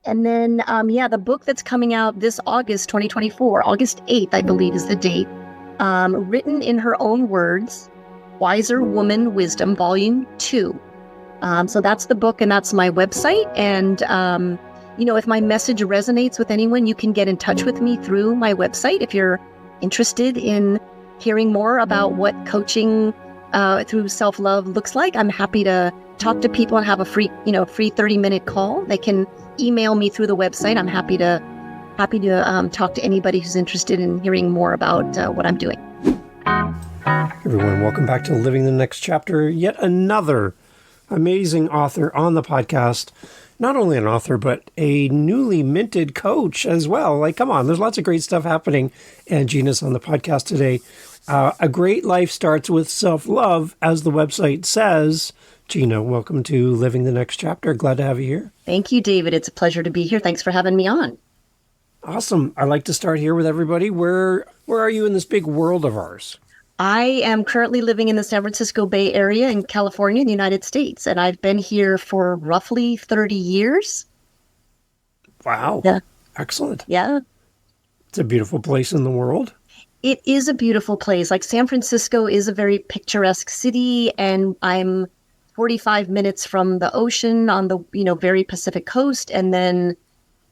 And then, the book that's coming out this August 2024, August 8th, I believe is the date, written in her own words, Wiser Woman Wisdom, Volume 2. So that's the book and that's my website. And, if my message resonates with anyone, you can get in touch with me through my website. If you're interested in hearing more about what coaching through self-love looks like, I'm happy to talk to people and have a free 30-minute call. They can email me through the website. I'm happy to talk to anybody who's interested in hearing more about what I'm doing. Everyone, welcome back to Living the Next Chapter. Yet another amazing author on the podcast. Not only an author, but a newly minted coach as well. Like, come on, there's lots of great stuff happening. And Gina's on the podcast today. A great life starts with self-love, as the website says. Gina, welcome to Living the Next Chapter. Glad to have you here. Thank you, David. It's a pleasure to be here. Thanks for having me on. Awesome. I like to start here with everybody. Where are you in this big world of ours? I am currently living in the San Francisco Bay Area in California, in the United States, and I've been here for roughly 30 years. Wow. Yeah. Excellent. Yeah. It's a beautiful place in the world. It is a beautiful place. Like, San Francisco is a very picturesque city, and I'm 45 minutes from the ocean on the, very Pacific coast, and then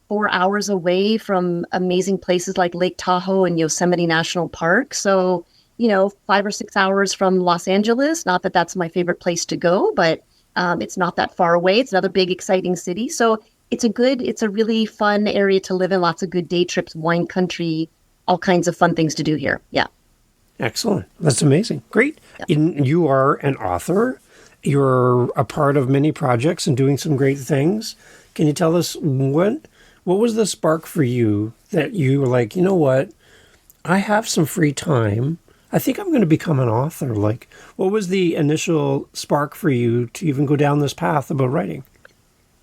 4 hours away from amazing places like Lake Tahoe and Yosemite National Park. So, 5 or 6 hours from Los Angeles. Not that that's my favorite place to go, but it's not that far away. It's another big, exciting city. So it's a really fun area to live in. Lots of good day trips, wine country, all kinds of fun things to do here. Yeah. Excellent. That's amazing. Great. Yeah. You are an author. You're a part of many projects and doing some great things. Can you tell us what was the spark for you that you were like, you know what? I have some free time. I think I'm going to become an author. Like, what was the initial spark for you to even go down this path about writing?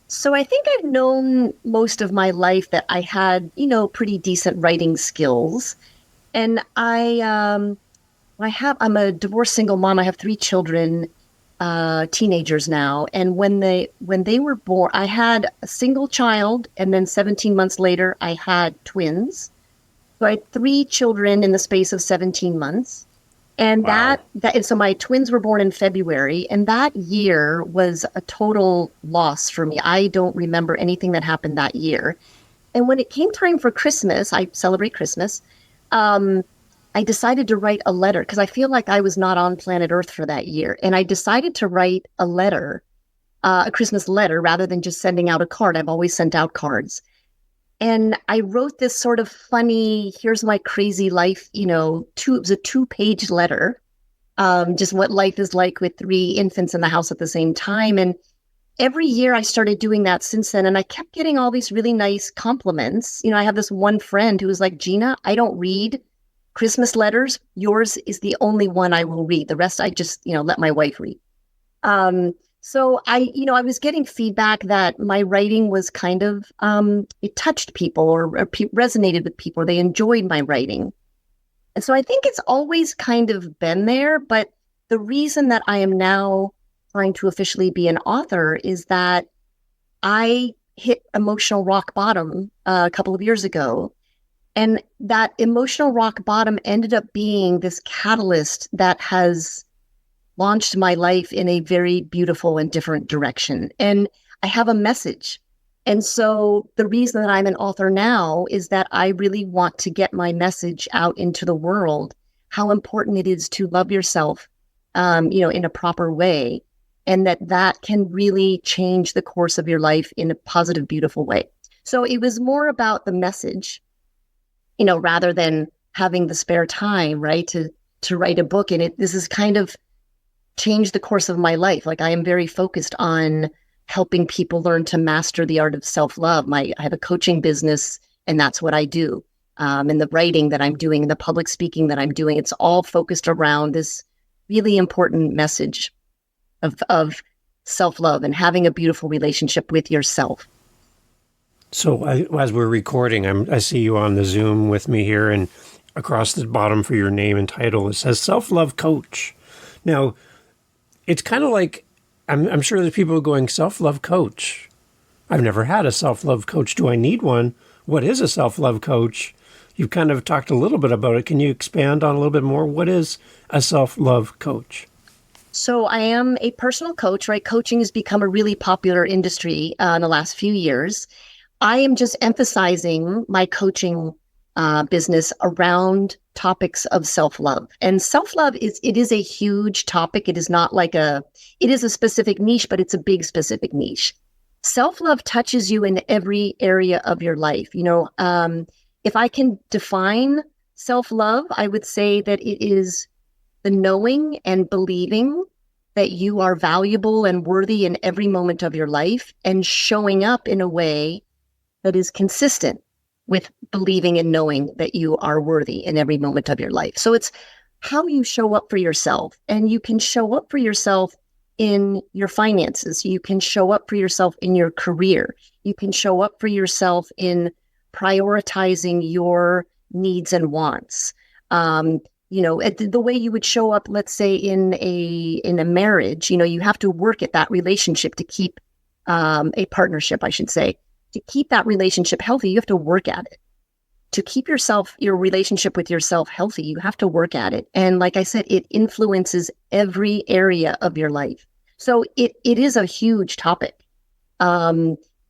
So I think I've known most of my life that I had, pretty decent writing skills. And I'm a divorced single mom. I have 3 children, teenagers now. And when they were born, I had a single child, and then 17 months later, I had twins. So I had 3 children in the space of 17 months. And wow. and so my twins were born in February, and that year was a total loss for me. I don't remember anything that happened that year. And when it came time for Christmas, I celebrate Christmas, I decided to write a letter because I feel like I was not on planet Earth for that year. And I decided to write a letter, a Christmas letter, rather than just sending out a card. I've always sent out cards. And I wrote this sort of funny, here's my crazy life, it was a 2-page letter, just what life is like with 3 infants in the house at the same time. And every year I started doing that since then. And I kept getting all these really nice compliments. I have this one friend who was like, Gina, I don't read Christmas letters. Yours is the only one I will read. The rest I just, let my wife read. So I was getting feedback that my writing was kind of, it touched people or resonated with people. They enjoyed my writing. And so I think it's always kind of been there. But the reason that I am now trying to officially be an author is that I hit emotional rock bottom a couple of years ago. And that emotional rock bottom ended up being this catalyst that has launched my life in a very beautiful and different direction. And I have a message. And so the reason that I'm an author now is that I really want to get my message out into the world, how important it is to love yourself, in a proper way, and that can really change the course of your life in a positive, beautiful way. So it was more about the message, rather than having the spare time, right, to write a book. And this is kind of changed the course of my life. Like, I am very focused on helping people learn to master the art of self-love. I have a coaching business, and that's what I do. And the writing that I'm doing, and the public speaking that I'm doing, it's all focused around this really important message of self-love and having a beautiful relationship with yourself. So as we're recording, I see you on the Zoom with me here, and across the bottom for your name and title, it says Self-Love Coach. Now, it's kind of like, I'm sure there's people going, self-love coach. I've never had a self-love coach. Do I need one? What is a self-love coach? You've kind of talked a little bit about it. Can you expand on a little bit more? What is a self-love coach? So I am a personal coach, right? Coaching has become a really popular industry in the last few years. I am just emphasizing my coaching business around topics of self-love. And self-love is a huge topic. It is not like it is a specific niche, but it's a big specific niche. Self-love touches you in every area of your life. If I can define self-love, I would say that it is the knowing and believing that you are valuable and worthy in every moment of your life, and showing up in a way that is consistent with believing and knowing that you are worthy in every moment of your life. So it's how you show up for yourself. And you can show up for yourself in your finances. You can show up for yourself in your career. You can show up for yourself in prioritizing your needs and wants. The way you would show up, let's say in a marriage, you have to work at that relationship to keep a partnership, I should say. To keep that relationship healthy, you have to work at it. To keep your relationship with yourself healthy, you have to work at it. And like I said, it influences every area of your life. So it is a huge topic.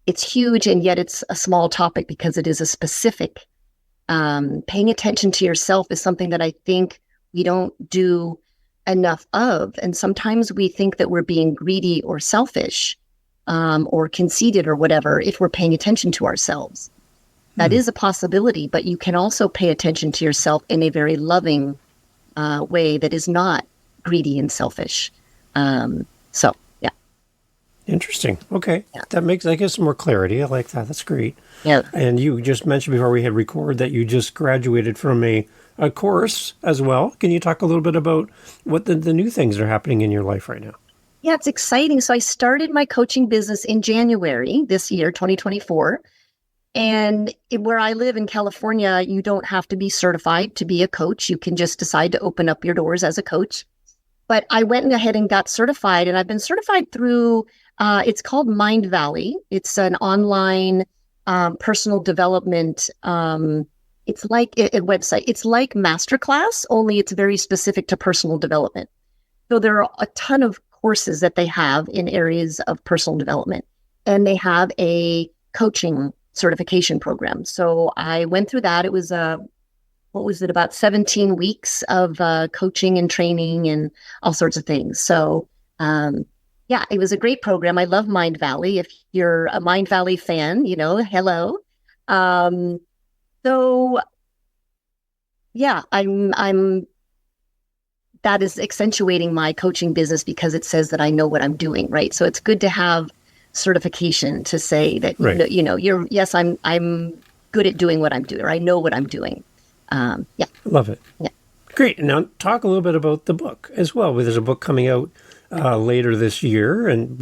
It's huge, and yet it's a small topic because it is a specific. Paying attention to yourself is something that I think we don't do enough of. And sometimes we think that we're being greedy or selfish, or conceited or whatever, if we're paying attention to ourselves. That is a possibility, but you can also pay attention to yourself in a very loving way that is not greedy and selfish. Yeah. Interesting. Okay. Yeah. That gives some more clarity. I like that. That's great. Yeah. And you just mentioned before we had record that you just graduated from a course as well. Can you talk a little bit about what the new things are happening in your life right now? Yeah, it's exciting. So I started my coaching business in January this year, 2024. And where I live in California, you don't have to be certified to be a coach. You can just decide to open up your doors as a coach. But I went ahead and got certified, and I've been certified through, it's called Mind Valley. It's an online personal development. It's like a website. It's like Masterclass, only it's very specific to personal development. So there are a ton of courses that they have in areas of personal development, and they have a coaching certification program. So I went through that. It was about 17 weeks of coaching and training and all sorts of things. So yeah, it was a great program. I love Mind Valley. If you're a Mind Valley fan, hello. So yeah, I'm that is accentuating my coaching business because it says that I know what I'm doing, right? So it's good to have certification to say that, right. Yes, I'm good at doing what I'm doing, or I know what I'm doing. Yeah. Love it. Yeah. Great. Now talk a little bit about the book as well. There's a book coming out later this year and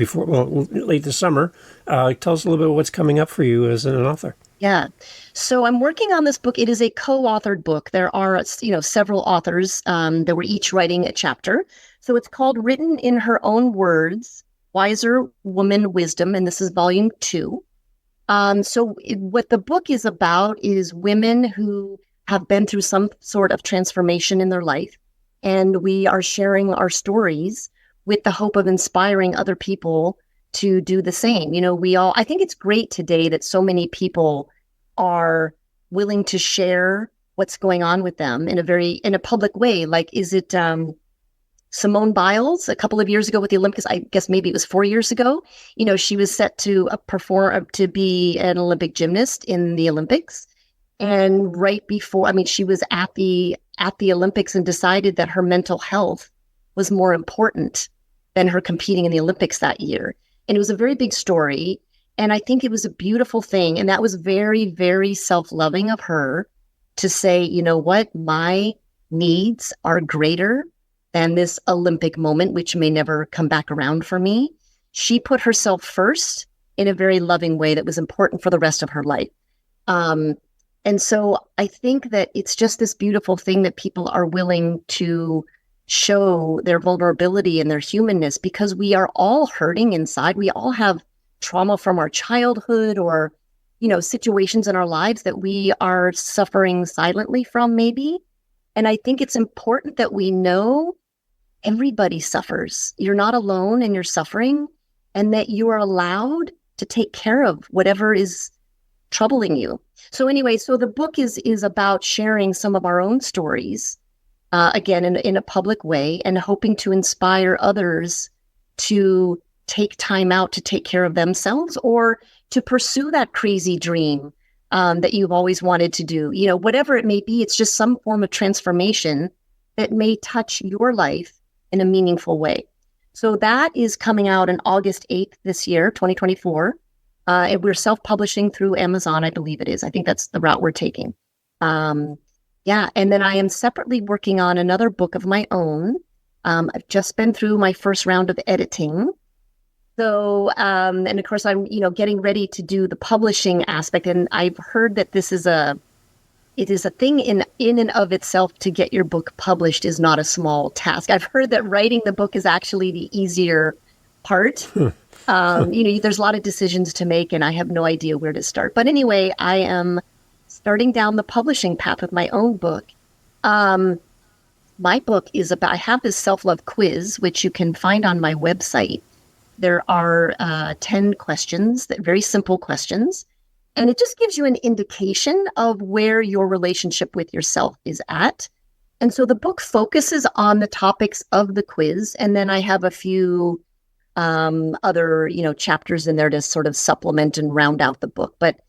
late this summer. Tell us a little bit about what's coming up for you as an author. Yeah. So I'm working on this book. It is a co-authored book. There are, several authors that were each writing a chapter. So it's called Written in Her Own Words, Wiser Woman Wisdom, and this is volume 2. What the book is about is women who have been through some sort of transformation in their life, and we are sharing our stories with the hope of inspiring other people to do the same. I think it's great today that so many people are willing to share what's going on with them in a public way. Like, is it Simone Biles a couple of years ago with the Olympics? I guess maybe it was 4 years ago. She was set to perform to be an Olympic gymnast in the Olympics. And right before, she was at the Olympics and decided that her mental health was more important than her competing in the Olympics that year. And it was a very big story. And I think it was a beautiful thing. And that was very, very self-loving of her to say, you know what, my needs are greater than this Olympic moment, which may never come back around for me. She put herself first in a very loving way that was important for the rest of her life. And so I think that it's just this beautiful thing that people are willing to show their vulnerability and their humanness, because we are all hurting inside. We all have trauma from our childhood or, situations in our lives that we are suffering silently from, maybe. And I think it's important that we know everybody suffers. You're not alone in your suffering, and that you are allowed to take care of whatever is troubling you. So anyway, so the book is about sharing some of our own stories, again, in a public way, and hoping to inspire others to take time out to take care of themselves, or to pursue that crazy dream that you've always wanted to do. Whatever it may be, it's just some form of transformation that may touch your life in a meaningful way. So that is coming out on August 8th this year, 2024. And we're self-publishing through Amazon, I believe it is. I think that's the route we're taking. Yeah. And then I am separately working on another book of my own. I've just been through my first round of editing. So, and of course, I'm, getting ready to do the publishing aspect. And I've heard that it is a thing in and of itself to get your book published is not a small task. I've heard that writing the book is actually the easier part. There's a lot of decisions to make, and I have no idea where to start. But anyway, I am starting down the publishing path with my own book. My book is about, I have this self-love quiz, which you can find on my website. There are 10 questions, very simple questions. And it just gives you an indication of where your relationship with yourself is at. And so the book focuses on the topics of the quiz. And then I have a few other, chapters in there to sort of supplement and round out the book. But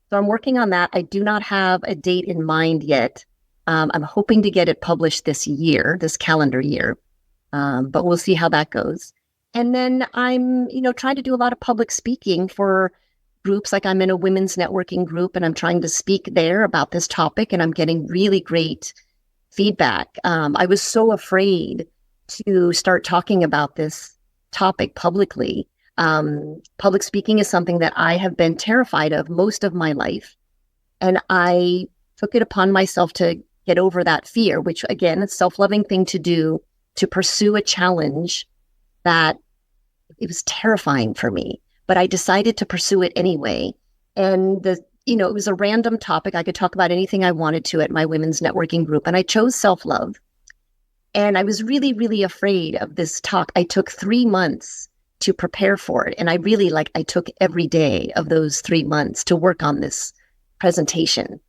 so I'm working on that. I do not have a date in mind yet. I'm hoping to get it published this calendar year. But we'll see how that goes. And then I'm, trying to do a lot of public speaking for groups. Like I'm in a women's networking group, and I'm trying to speak there about this topic, and I'm getting really great feedback. I was so afraid to start talking about this topic publicly. Public speaking is something that I have been terrified of most of my life. And I took it upon myself to get over that fear, which again, it's a self-loving thing to do, to pursue a challenge that it was terrifying for me. But I decided to pursue it anyway. And it was a random topic. I could talk about anything I wanted to at my women's networking group. And I chose self-love. And I was really, really afraid of this talk. I took 3 months to prepare for it. And I took every day of those 3 months to work on this presentation.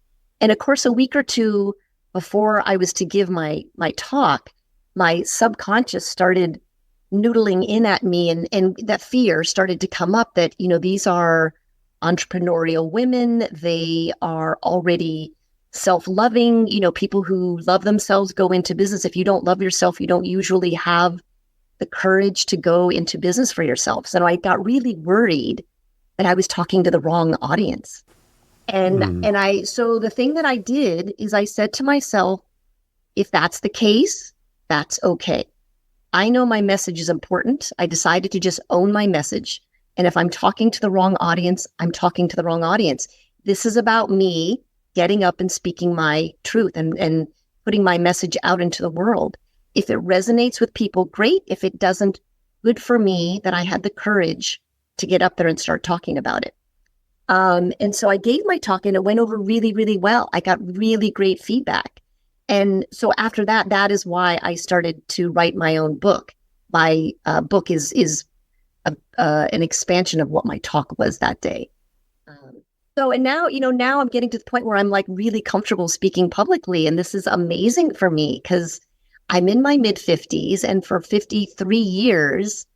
And of course, a week or two before I was to give my talk, my subconscious started noodling in at me, and that fear started to come up that, these are entrepreneurial women. They are already self-loving, people who love themselves go into business. If you don't love yourself, you don't usually have the courage to go into business for yourself. So I got really worried that I was talking to the wrong audience. So the thing that I did is I said to myself, if that's the case, that's okay. I know my message is important. I decided to just own my message. And if I'm talking to the wrong audience, I'm talking to the wrong audience. This is about me getting up and speaking my truth and putting my message out into the world. If it resonates with people, great. If it doesn't, good for me that I had the courage to get up there and start talking about it. And so I gave my talk, and it went over really, really well. I got really great feedback. And so after that, that is why I started to write my own book. My book is an expansion of what my talk was that day. And now I'm getting to the point where I'm like really comfortable speaking publicly. And this is amazing for me because I'm in my mid-50s, and for 53 years,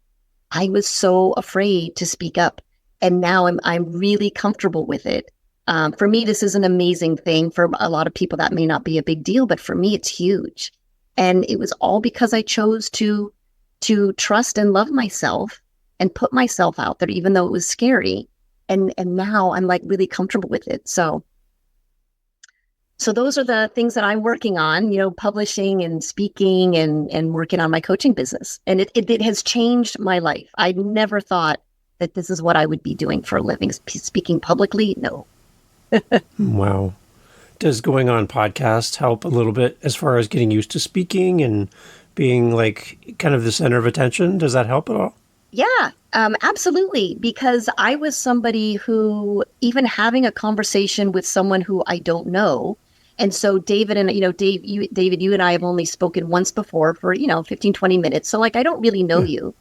I was so afraid to speak up. And now I'm really comfortable with it. For me, this is an amazing thing. For a lot of people, that may not be a big deal, but for me, it's huge. And it was all because I chose to trust and love myself and put myself out there, even though it was scary. And now I'm like really comfortable with it. So those are the things that I'm working on, publishing and speaking and working on my coaching business. And it has changed my life. I never thought that this is what I would be doing for a living, speaking publicly. No. Wow. Does going on podcasts help a little bit as far as getting used to speaking and being like kind of the center of attention? Does that help at all? Yeah, absolutely. Because I was somebody who, even having a conversation with someone who I don't know, and so David and, David, you and I have only spoken once before for, 15, 20 minutes. So like, I don't really know Yeah, you.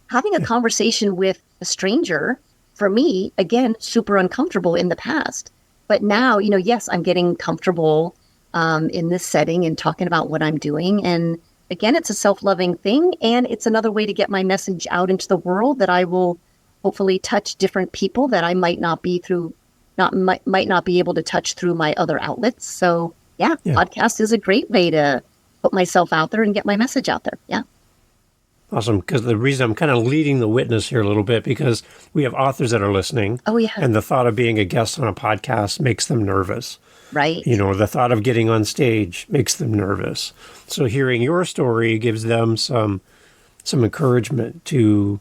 Having a yeah, conversation with a stranger, for me, again, super uncomfortable in the past. But now, yes, I'm getting comfortable in this setting and talking about what I'm doing. And again, it's a self-loving thing. And it's another way to get my message out into the world that I will hopefully touch different people that I might not be able to touch through my other outlets. So yeah, yeah. podcast is a great way to put myself out there and get my message out there. Yeah. Awesome. Because the reason I'm kind of leading the witness here a little bit, because we have authors that are listening, Oh yeah. and the thought of being a guest on a podcast makes them nervous. Right. The thought of getting on stage makes them nervous. So hearing your story gives them some encouragement to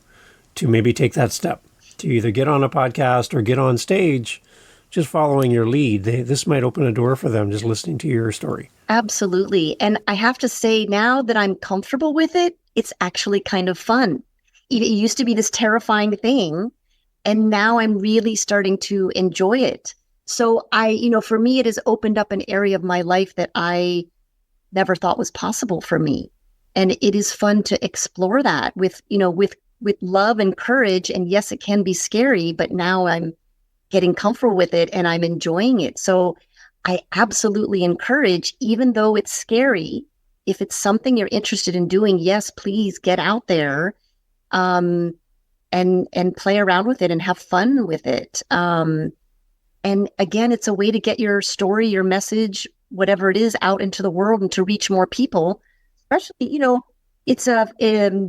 maybe take that step, to either get on a podcast or get on stage. Just following your lead, this might open a door for them just listening to your story. Absolutely. And I have to say, now that I'm comfortable with it, it's actually kind of fun. It used to be this terrifying thing, and now I'm really starting to enjoy it. So for me, it has opened up an area of my life that I never thought was possible for me. And it is fun to explore that with love and courage. And yes, it can be scary, but now I'm getting comfortable with it and I'm enjoying it. So I absolutely encourage, even though it's scary, if it's something you're interested in doing, yes, please get out there, and play around with it and have fun with it. And again, it's a way to get your story, your message, whatever it is, out into the world and to reach more people. Especially,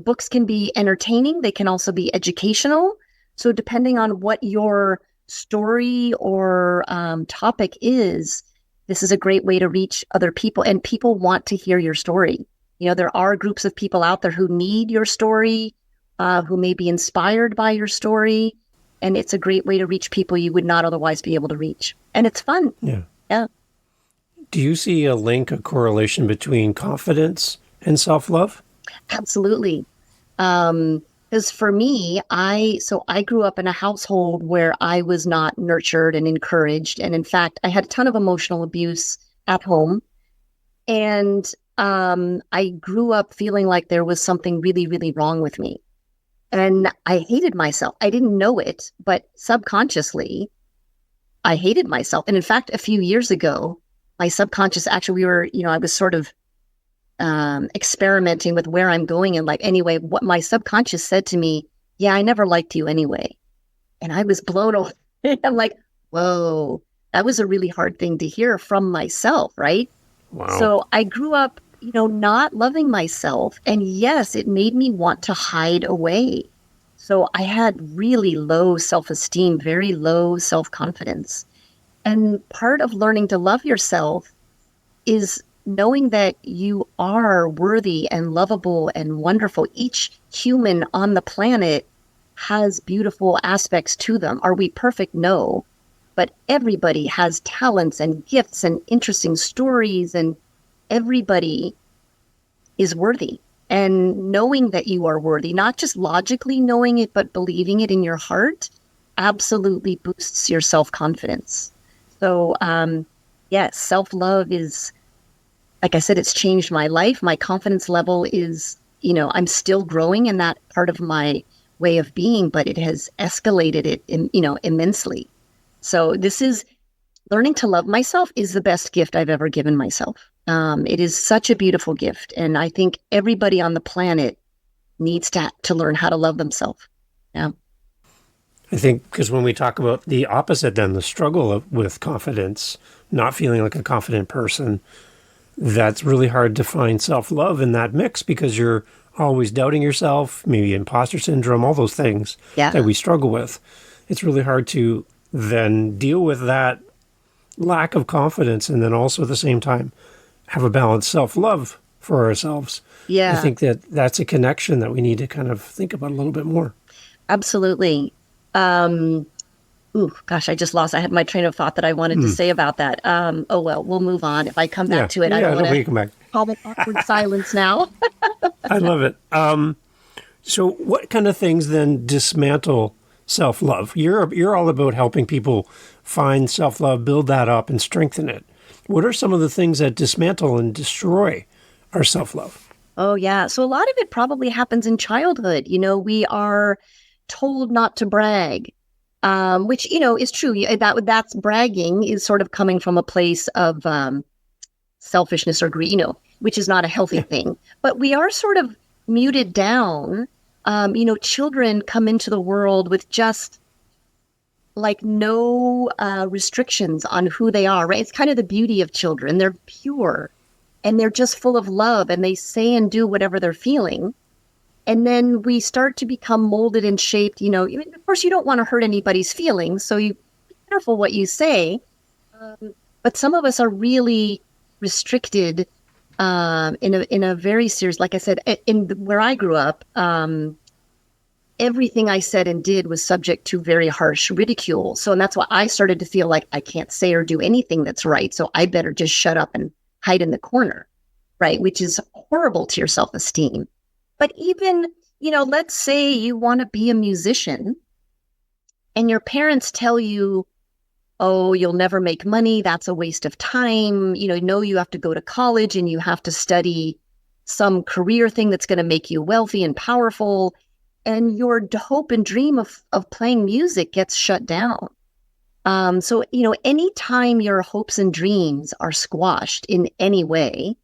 books can be entertaining. They can also be educational. So depending on what your story or topic is, this is a great way to reach other people, and people want to hear your story. There are groups of people out there who need your story, who may be inspired by your story, and it's a great way to reach people you would not otherwise be able to reach. And it's fun. Yeah. Yeah, Do you see a correlation between confidence and self-love? absolutely. Because for me, I grew up in a household where I was not nurtured and encouraged. And in fact, I had a ton of emotional abuse at home. And I grew up feeling like there was something really, really wrong with me. And I hated myself. I didn't know it, but subconsciously, I hated myself. And in fact, a few years ago, my subconscious, actually, I was sort of experimenting with where I'm going in life. Anyway, what my subconscious said to me, yeah, I never liked you anyway. And I was blown away. I'm like, whoa, that was a really hard thing to hear from myself, right? Wow. So I grew up, not loving myself. And yes, it made me want to hide away. So I had really low self-esteem, very low self-confidence. And part of learning to love yourself is knowing that you are worthy and lovable and wonderful. Each human on the planet has beautiful aspects to them. Are we perfect? No. But everybody has talents and gifts and interesting stories, and everybody is worthy. And knowing that you are worthy, not just logically knowing it, but believing it in your heart, absolutely boosts your self-confidence. So, yes, self-love is, like I said, it's changed my life. My confidence level is, I'm still growing in that part of my way of being, but it has escalated it, immensely. So this is learning to love myself is the best gift I've ever given myself. It is such a beautiful gift. And I think everybody on the planet needs to learn how to love themselves. Yeah. I think because when we talk about the opposite, then the struggle with confidence, not feeling like a confident person, that's really hard to find self-love in that mix, because you're always doubting yourself, maybe imposter syndrome, all those things that we struggle with. It's really hard to then deal with that lack of confidence and then also at the same time have a balanced self-love for ourselves. Yeah. I think that's a connection that we need to kind of think about a little bit more. Absolutely. I had my train of thought that I wanted to say about that. Oh, well, we'll move on. If I come back to it, I don't want to come back. have an awkward silence now. I love it. So what kind of things then dismantle self-love? You're all about helping people find self-love, build that up and strengthen it. What are some of the things that dismantle and destroy our self-love? Oh, yeah. So a lot of it probably happens in childhood. We are told not to brag, which, is true. That's bragging is sort of coming from a place of selfishness or greed, which is not a healthy thing. But we are sort of muted down. Children come into the world with just like no restrictions on who they are, right? It's kind of the beauty of children. They're pure and they're just full of love and they say and do whatever they're feeling. And then we start to become molded and shaped. Of course, you don't want to hurt anybody's feelings, so you be careful what you say. But some of us are really restricted in a very serious, like I said, where I grew up. Everything I said and did was subject to very harsh ridicule. And that's why I started to feel like I can't say or do anything that's right. So I better just shut up and hide in the corner, right? Which is horrible to your self-esteem. But even, let's say you want to be a musician and your parents tell you, oh, you'll never make money. That's a waste of time. You have to go to college and you have to study some career thing that's going to make you wealthy and powerful. And your hope and dream of playing music gets shut down. So, anytime your hopes and dreams are squashed in any way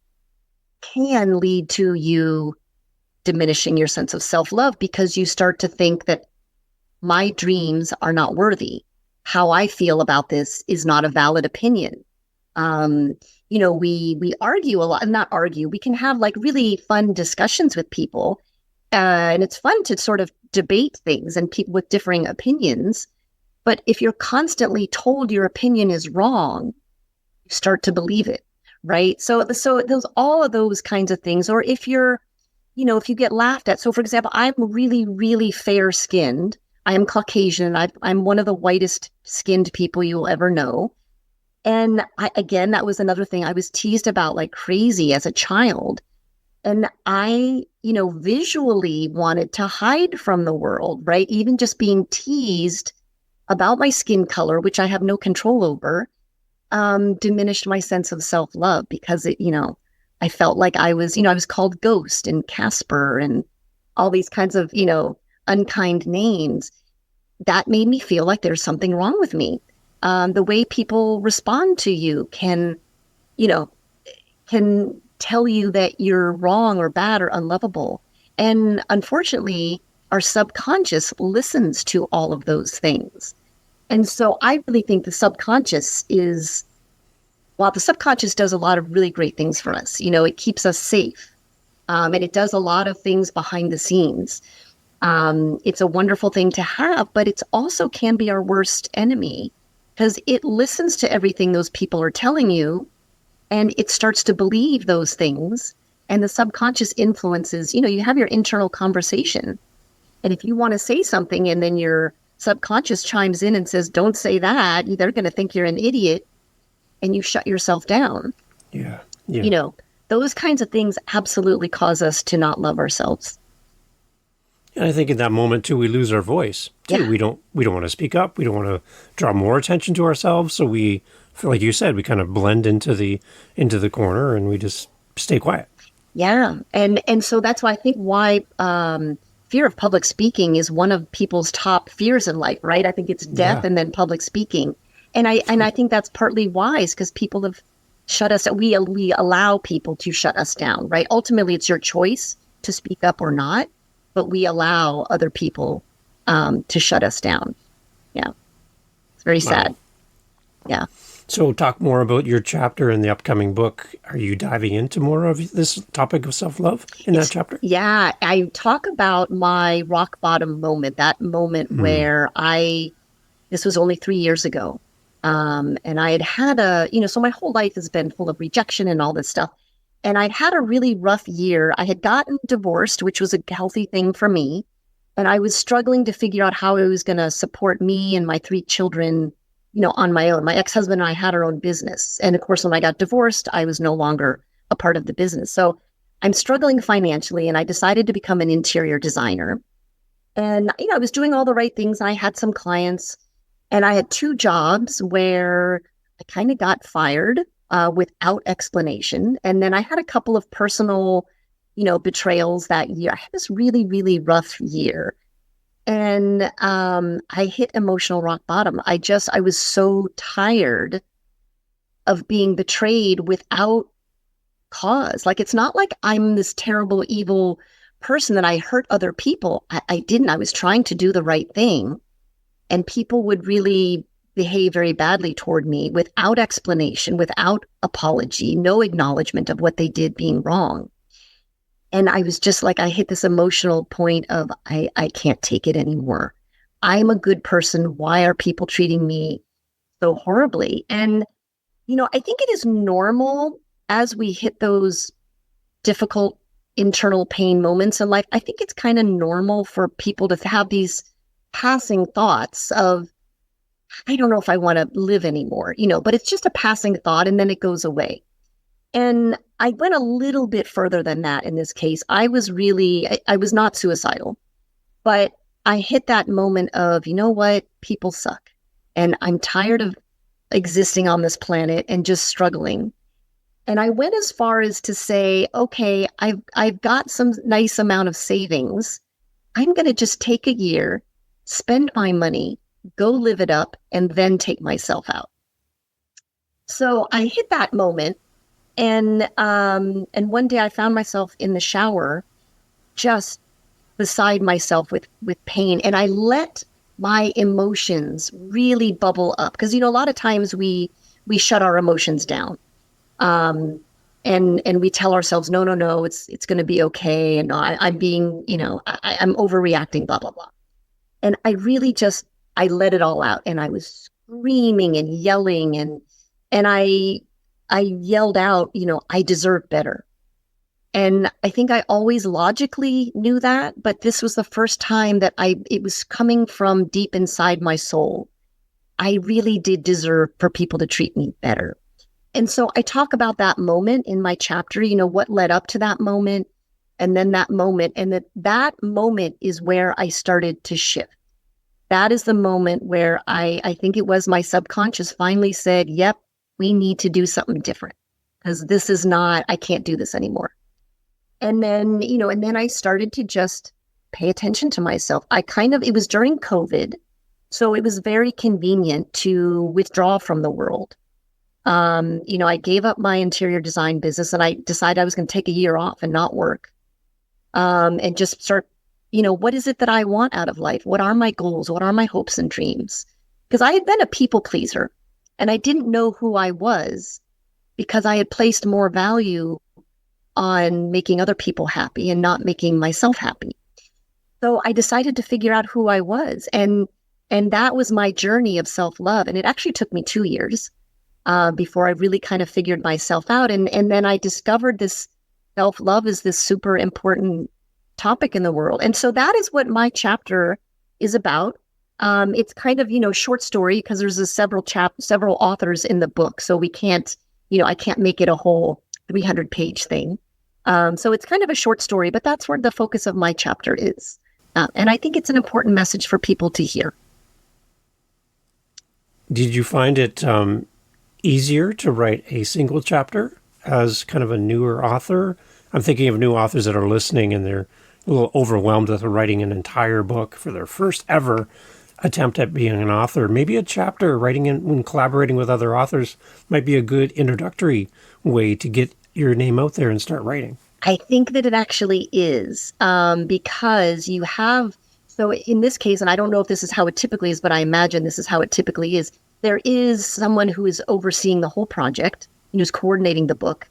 can lead to you diminishing your sense of self-love because you start to think that my dreams are not worthy. How I feel about this is not a valid opinion. We argue a lot, not argue. We can have like really fun discussions with people. And it's fun to sort of debate things and people with differing opinions. But if you're constantly told your opinion is wrong, you start to believe it, right? So all of those kinds of things. Or if if you get laughed at. So for example, I'm really, really fair skinned. I am Caucasian. I'm one of the whitest skinned people you'll ever know. And that was another thing I was teased about like crazy as a child. And I, visually wanted to hide from the world, right? Even just being teased about my skin color, which I have no control over, diminished my sense of self-love because I felt like I was called Ghost and Casper and all these kinds of, unkind names. That made me feel like there's something wrong with me. The way people respond to you can tell you that you're wrong or bad or unlovable. And unfortunately, our subconscious listens to all of those things. And so I really think the subconscious while the subconscious does a lot of really great things for us, it keeps us safe. And it does a lot of things behind the scenes. It's a wonderful thing to have, but it also can be our worst enemy because it listens to everything those people are telling you. And it starts to believe those things. And the subconscious influences, you have your internal conversation. And if you want to say something and then your subconscious chimes in and says, don't say that, they're going to think you're an idiot and you shut yourself down. Yeah. Those kinds of things absolutely cause us to not love ourselves. And I think in that moment too, we lose our voice too. Yeah. We don't want to speak up. We don't want to draw more attention to ourselves. So we, like you said, we kind of blend into the corner and we just stay quiet. Yeah. And so that's why I think fear of public speaking is one of people's top fears in life, right? I think it's death and then public speaking. And I think that's partly wise because people have shut us. We allow people to shut us down, right? Ultimately, it's your choice to speak up or not, but we allow other people to shut us down. Yeah. It's very sad. Yeah. So talk more about your chapter in the upcoming book. Are you diving into more of this topic of self-love in that chapter? Yeah. I talk about my rock bottom moment, that moment where this was only 3 years ago. And I had so my whole life has been full of rejection and all this stuff. And I'd had a really rough year. I had gotten divorced, which was a healthy thing for me. And I was struggling to figure out how I was going to support me and my 3 children, on my own. My ex-husband and I had our own business. And of course, when I got divorced, I was no longer a part of the business. So I'm struggling financially, and I decided to become an interior designer. And, I was doing all the right things. I had some clients, and I had two jobs where I kind of got fired without explanation. And then I had a couple of personal, betrayals that year. I had this really, really rough year. And I hit emotional rock bottom. I was so tired of being betrayed without cause. Like, it's not like I'm this terrible, evil person that I hurt other people. I didn't. I was trying to do the right thing. And people would really behave very badly toward me without explanation, without apology, no acknowledgement of what they did being wrong. And I was just like, I hit this emotional point of, I can't take it anymore. I'm a good person. Why are people treating me so horribly? And, I think it is normal as we hit those difficult internal pain moments in life. I think it's kind of normal for people to have these passing thoughts of, I don't know if I want to live anymore, but it's just a passing thought and then it goes away. And I went a little bit further than that in this case. I was not suicidal, but I hit that moment of, you know what, people suck. And I'm tired of existing on this planet and just struggling. And I went as far as to say, okay, I've got some nice amount of savings. I'm going to just take a year, spend my money, go live it up, and then take myself out. So I hit that moment. And one day I found myself in the shower, just beside myself with pain. And I let my emotions really bubble up. Because, a lot of times we shut our emotions down. And we tell ourselves, no, it's going to be okay. And I'm being, I'm overreacting, blah, blah, blah. And I really I let it all out. And I was screaming and yelling. And I yelled out, I deserve better. And I think I always logically knew that, but this was the first time that it was coming from deep inside my soul. I really did deserve for people to treat me better. And so I talk about that moment in my chapter, what led up to that moment, and then that moment. And that moment is where I started to shift. That is the moment where I think it was my subconscious finally said, yep, we need to do something different, because I can't do this anymore. And then, and then I started to just pay attention to myself. It was during COVID, so it was very convenient to withdraw from the world. I gave up my interior design business, and I decided I was going to take a year off and not work, and just start, what is it that I want out of life? What are my goals? What are my hopes and dreams? Because I had been a people pleaser, and I didn't know who I was because I had placed more value on making other people happy and not making myself happy. So I decided to figure out who I was. And that was my journey of self-love. And it actually took me 2 years before I really kind of figured myself out. And then I discovered this self-love is this super important topic in the world. And so that is what my chapter is about. It's kind of, short story, because there's several authors in the book. So we can't, I can't make it a whole 300-page thing. So it's kind of a short story, but that's where the focus of my chapter is. And I think it's an important message for people to hear. Did you find it easier to write a single chapter as kind of a newer author? I'm thinking of new authors that are listening and they're a little overwhelmed with writing an entire book for their first ever attempt at being an author. Maybe a chapter writing when collaborating with other authors might be a good introductory way to get your name out there and start writing. I think that it actually is, because you have, so in this case, and I don't know if this is how it typically is, but I imagine this is how it typically is, there is someone who is overseeing the whole project, who's coordinating the book.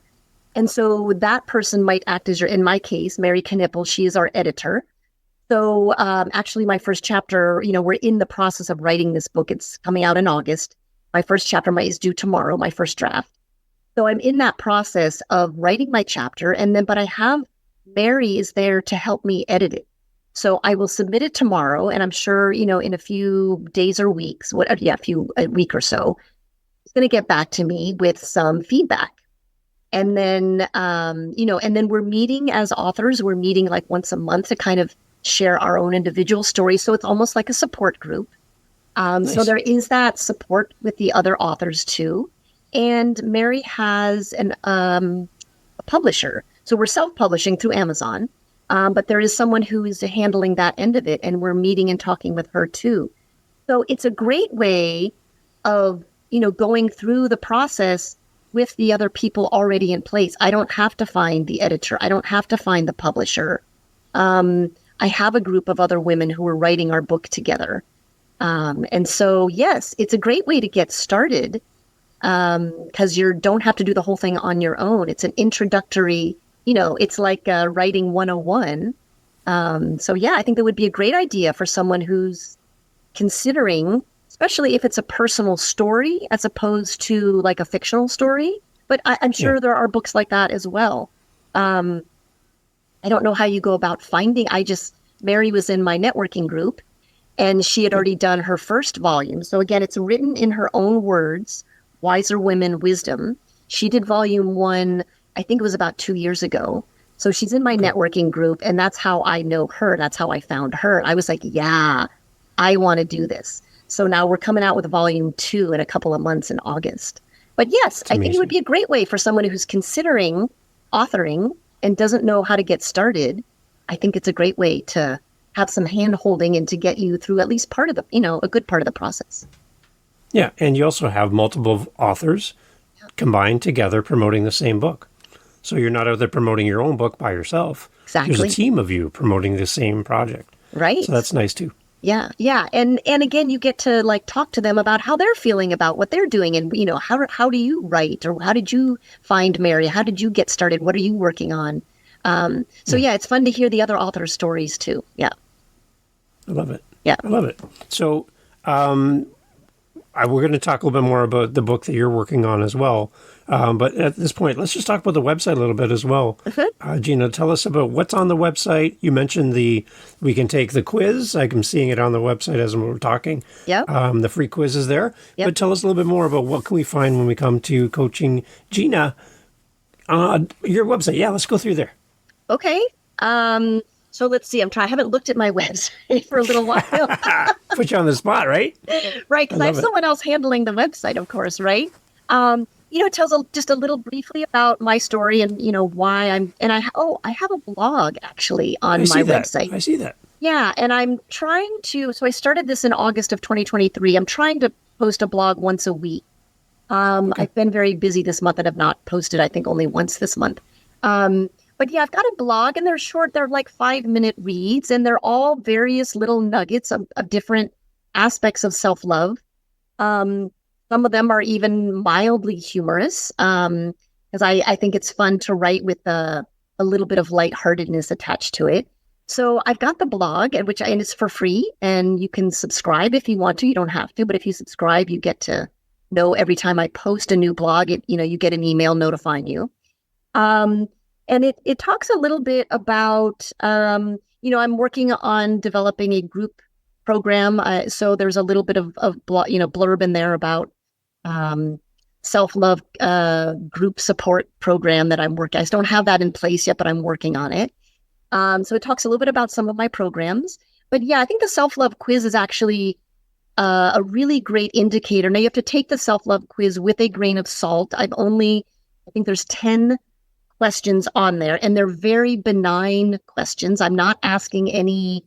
And so that person might act as in my case, Mary Knippel, she is our editor. So actually my first chapter, we're in the process of writing this book. It's coming out in August. My first chapter is due tomorrow, my first draft. So I'm in that process of writing my chapter, but I have Mary is there to help me edit it. So I will submit it tomorrow, and I'm sure, in a few days or weeks, a week or so, it's going to get back to me with some feedback. And then, and then we're meeting as authors. We're meeting like once a month to kind of share our own individual stories. So it's almost like a support group. So Nice. there is that support with the other authors too. And Mary has a publisher. So we're self-publishing through Amazon. But there is someone who is handling that end of it, and we're meeting and talking with her too. So it's a great way of, going through the process with the other people already in place. I don't have to find the editor. I don't have to find the publisher. I have a group of other women who are writing our book together. And so, yes, it's a great way to get started because you don't have to do the whole thing on your own. It's an introductory, it's like writing 101. So, yeah, I think that would be a great idea for someone who's considering, especially if it's a personal story as opposed to like a fictional story. But I'm Yeah. sure there are books like that as well. I don't know how you go about finding. Mary was in my networking group and she had already done her first volume. So again, it's written in her own words, Wiser Women Wisdom. She did volume one, I think it was about 2 years ago. So she's in my networking group and that's how I know her. That's how I found her. I was like, yeah, I want to do this. So now we're coming out with volume two in a couple of months in August. But yes, It's I think it would amazing. be a great way for someone who's considering authoring and doesn't know how to get started. I think it's a great way to have some hand holding and to get you through at least part of the, a good part of the process. Yeah. And you also have multiple authors combined together promoting the same book. So you're not out there promoting your own book by yourself. There's a Exactly. team of you promoting the same project. So Right. that's nice too. Yeah. Yeah. And again, you get to like talk to them about how they're feeling about what they're doing. And, how do you write or how did you find Mary? How did you get started? What are you working on? So Yeah. yeah, it's fun to hear the other authors' stories too. Yeah. I love it. Yeah. I love it. So we're going to talk a little bit more about the book that you're working on as well. But at this point, let's just talk about the website a little bit as well. Gina, tell us about what's on the website. You mentioned we can take the quiz. I'm seeing it on the website as we're talking. Yep. The free quiz is there. Yep. But tell us a little bit more about what can we find when we come to coaching Gina. Your website. Yeah, let's go through there. Okay. So let's see. I haven't looked at my website for a little while. Put you on the spot, right? Right, because I have love it. someone else handling the website, of course, right? It tells just a little briefly about my story and why and I have a blog actually on I see my that. website. I see that. Yeah, and I'm trying to. So I started this in August of 2023. I'm trying to post a blog once a week. I've been very busy this month and have not posted, I think, only once this month. But yeah, I've got a blog and they're short. They're like 5-minute reads and they're all various little nuggets of different aspects of self-love. Some of them are even mildly humorous because I think it's fun to write with a little bit of lightheartedness attached to it. So I've got the blog, and it's for free, and you can subscribe if you want to. You don't have to, but if you subscribe, you get to know every time I post a new blog. You get an email notifying you. And it talks a little bit about, I'm working on developing a group program. So there's a little bit of blurb in there about self-love group support program that I'm working. I just don't have that in place yet, but I'm working on it. So it talks a little bit about some of my programs. But yeah, I think the self-love quiz is actually a really great indicator. Now you have to take the self-love quiz with a grain of salt. I think there's 10 questions on there, and they're very benign questions. I'm not asking any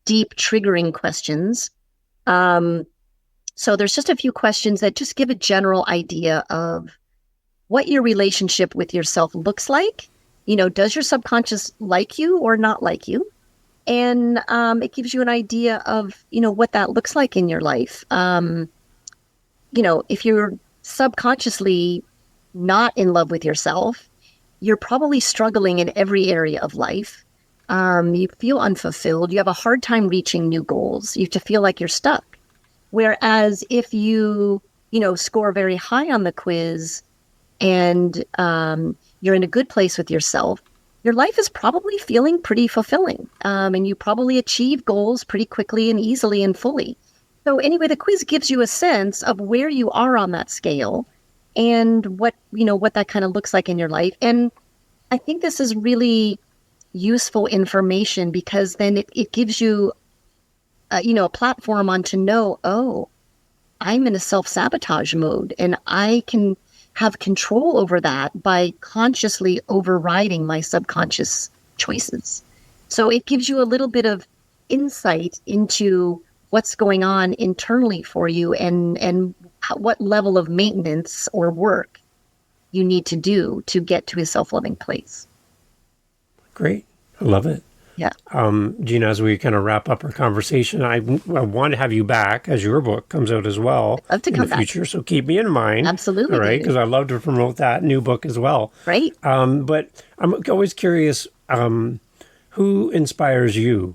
deep triggering questions. So there's just a few questions that just give a general idea of what your relationship with yourself looks like. Does your subconscious like you or not like you? And it gives you an idea of, what that looks like in your life. If you're subconsciously not in love with yourself, you're probably struggling in every area of life. You feel unfulfilled. You have a hard time reaching new goals. You have to feel like you're stuck. Whereas if you, score very high on the quiz and you're in a good place with yourself, your life is probably feeling pretty fulfilling. And you probably achieve goals pretty quickly and easily and fully. So anyway, the quiz gives you a sense of where you are on that scale. and what that kind of looks like in your life. And I think this is really useful information because then it gives you, a platform on to know, oh, I'm in a self-sabotage mode and I can have control over that by consciously overriding my subconscious choices. So it gives you a little bit of insight into what's going on internally for you and what level of maintenance or work you need to do to get to a self-loving place. Great. I love it. Yeah. Gina, as we kind of wrap up our conversation, I want to have you back as your book comes out as well I'd love to in come the future. back. So keep me in mind. Absolutely, All right. David. Because I'd love to promote that new book as well. Right. But I'm always curious, who inspires you,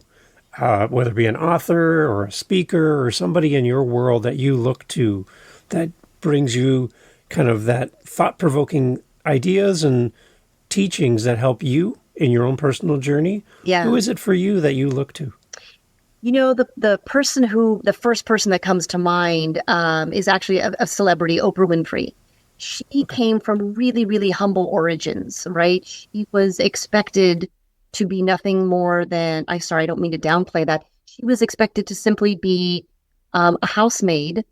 whether it be an author or a speaker or somebody in your world that you look to that brings you kind of that thought-provoking ideas and teachings that help you in your own personal journey? Yeah. Who is it for you that you look to? The first person that comes to mind is actually a celebrity, Oprah Winfrey. She came from really, really humble origins, right? She was expected to be nothing more than, I don't mean to downplay that. She was expected to simply be a housemaid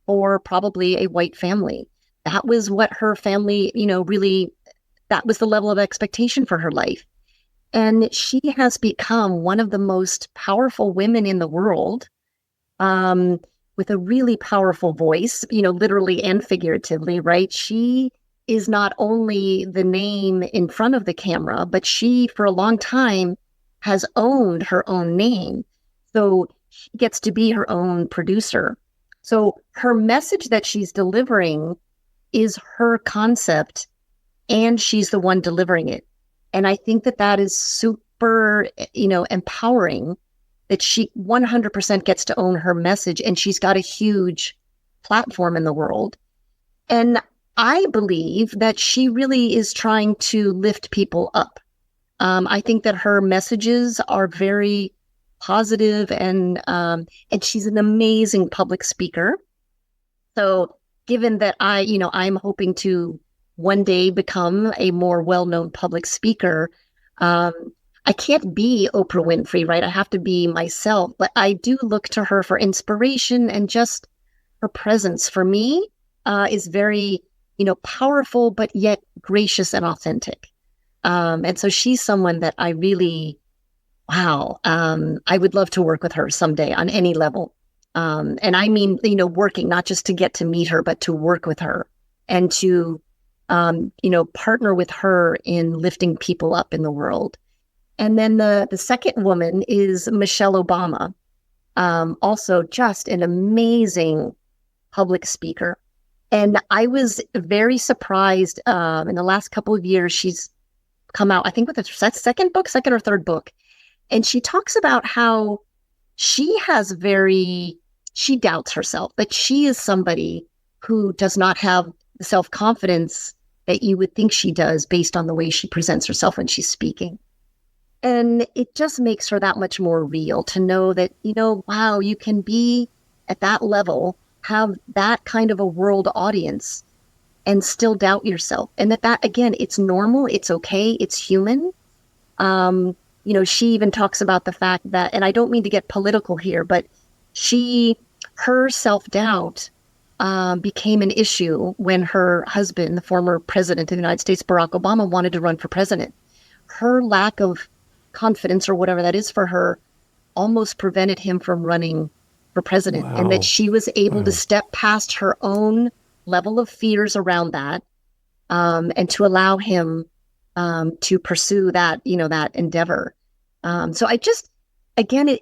for probably a white family. That was what her family, really, that was the level of expectation for her life. And she has become one of the most powerful women in the world, with a really powerful voice, literally and figuratively, right? She is not only the name in front of the camera, but she, for a long time, has owned her own name. So she gets to be her own producer. So her message that she's delivering is her concept, and she's the one delivering it. And I think that is super, empowering that she 100% gets to own her message, and she's got a huge platform in the world. And I believe that she really is trying to lift people up. I think that her messages are very positive, and she's an amazing public speaker. So given that I'm hoping to one day become a more well-known public speaker, I can't be Oprah Winfrey, right? I have to be myself, but I do look to her for inspiration, and just her presence for me is very, powerful, but yet gracious and authentic. And so she's someone that I really, wow, I would love to work with her someday on any level. And I mean, working, not just to get to meet her, but to work with her and to, partner with her in lifting people up in the world. And then the second woman is Michelle Obama, also just an amazing public speaker. And I was very surprised in the last couple of years, she's come out, I think, with a second or third book. And she talks about how she doubts herself, that she is somebody who does not have the self-confidence that you would think she does based on the way she presents herself when she's speaking. And it just makes her that much more real to know that, wow, you can be at that level, have that kind of a world audience, and still doubt yourself. And that again, it's normal, it's okay, it's human. She even talks about the fact that, and I don't mean to get political here, but her self-doubt became an issue when her husband, the former president of the United States, Barack Obama, wanted to run for president. Her lack of confidence, or whatever that is for her, almost prevented him from running for president. Wow. And that she was able to step past her own level of fears around that, and to allow him to pursue that, that endeavor. So I just, again,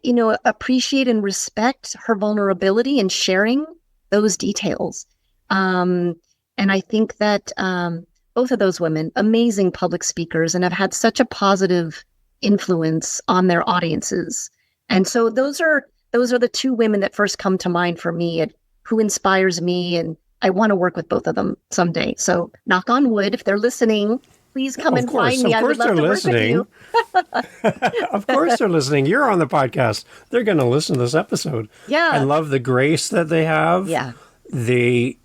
appreciate and respect her vulnerability in sharing those details. And I think that both of those women, amazing public speakers, and have had such a positive influence on their audiences. And so those are the two women that first come to mind for me, and who inspires me, and I want to work with both of them someday. So knock on wood, if they're listening, please come and find me. I would love to work with you. Of course they're listening. You're on the podcast. They're going to listen to this episode. Yeah. I love the grace that they have. Yeah. They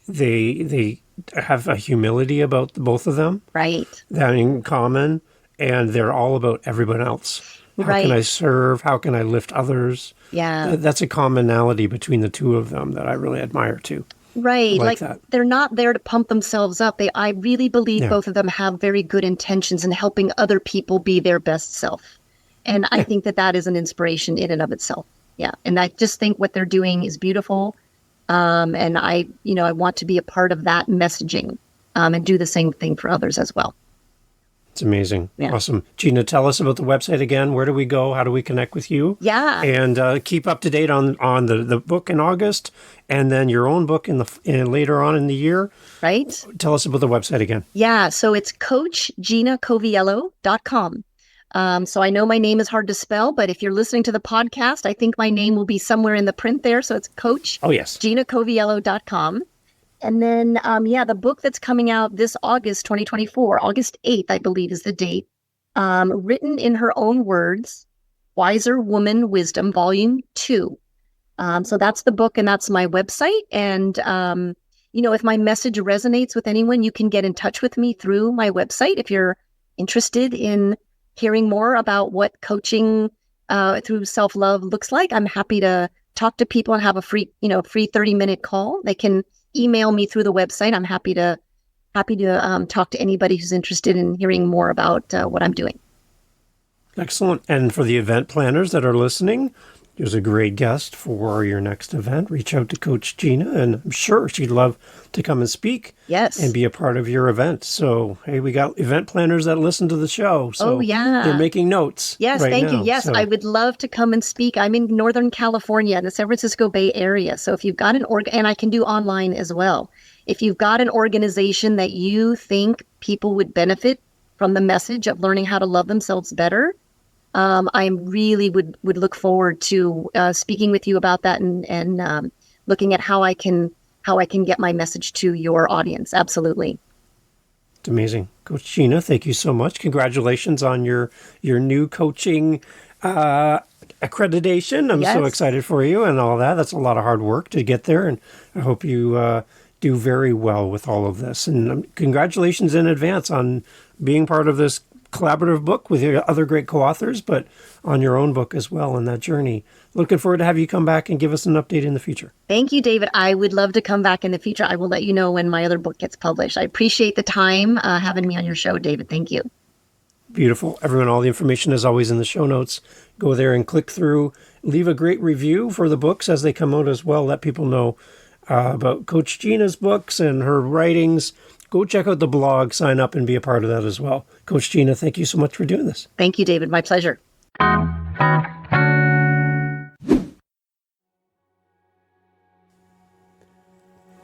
have a humility about both of them Right. that in common, and they're all about everyone else. How can I Right. serve? How can I lift others? Yeah. That's a commonality between the two of them that I really admire too. I Right. like Like that. they're not there to pump themselves up. I really believe Yeah. both of them have very good intentions in helping other people be their best self. And I Yeah. think that that is an inspiration in and of itself. Yeah. And I just think what they're doing is beautiful. And I want to be a part of that messaging, and do the same thing for others as well. It's amazing. Yeah. Awesome. Gina, tell us about the website again. Where do we go? How do we connect with you? Yeah. And keep up to date on the book in August, and then your own book later on in the year. Right. Tell us about the website again. Yeah. So it's CoachGinaCoviello.com. So I know my name is hard to spell, but if you're listening to the podcast, I think my name will be somewhere in the print there. So it's Oh, yes. CoachGinaCoviello.com. And then, the book that's coming out this August 2024, August 8th, I believe is the date, written in her own words, Wiser Woman Wisdom, Volume 2. So that's the book and that's my website. And, if my message resonates with anyone, you can get in touch with me through my website. If you're interested in hearing more about what coaching through self-love looks like, I'm happy to talk to people and have a free 30-minute call. They can email me through the website. I'm happy to talk to anybody who's interested in hearing more about what I'm doing. Excellent. And for the event planners that are listening, here's a great guest for your next event. Reach out to Coach Gina, and I'm sure she'd love to come and speak. Yes. And be a part of your event. So, hey, we got event planners that listen to the show. So Oh, yeah. they're making notes. Yes, right thank now. you. Yes, So, I would love to come and speak. I'm in Northern California, in the San Francisco Bay Area. So if you've got and I can do online as well. If you've got an organization that you think people would benefit from the message of learning how to love themselves better, I really would look forward to speaking with you about that and looking at how I can get my message to your audience. Absolutely. it's amazing. Coach Gina, thank you so much. Congratulations on your new coaching accreditation. I'm so Yes. excited for you and all that. That's a lot of hard work to get there. And I hope you do very well with all of this. And congratulations in advance on being part of this collaborative book with your other great co-authors, but on your own book as well in that journey. Looking forward to have you come back and give us an update in the future. Thank you, David. I would love to come back in the future. I will let you know when my other book gets published. I appreciate the time having me on your show, David. Thank you. Beautiful. Everyone, all the information is always in the show notes. Go there and click through. Leave a great review for the books as they come out as well. Let people know about Coach Gina's books and her writings. Go check out the blog, sign up, and be a part of that as well. Coach Gina, thank you so much for doing this. Thank you, David. My pleasure.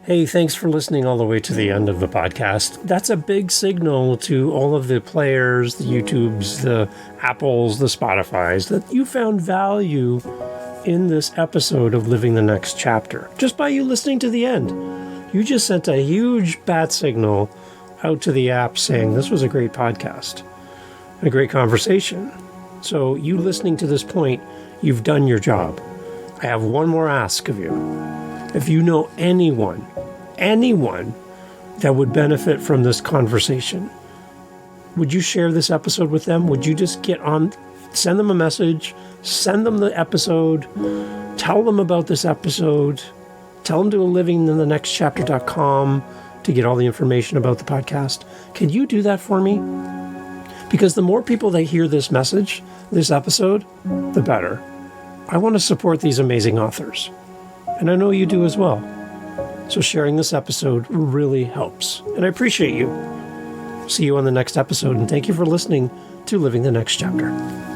Hey, thanks for listening all the way to the end of the podcast. That's a big signal to all of the players, the YouTubes, the Apples, the Spotifys, that you found value in this episode of Living the Next Chapter. Just by you listening to the end, you just sent a huge bat signal out to the app saying this was a great podcast, a great conversation. So you listening to this point, you've done your job. I have one more ask of you. If you know anyone that would benefit from this conversation, would you share this episode with them? Would you just get on, send them a message, send them the episode, tell them about this episode, tell them to go livinginthenextchapter.com to get all the information about the podcast. Can you do that for me? Because the more people that hear this message, this episode, the better. I want to support these amazing authors. And I know you do as well. So sharing this episode really helps. And I appreciate you. See you on the next episode. And thank you for listening to Living the Next Chapter.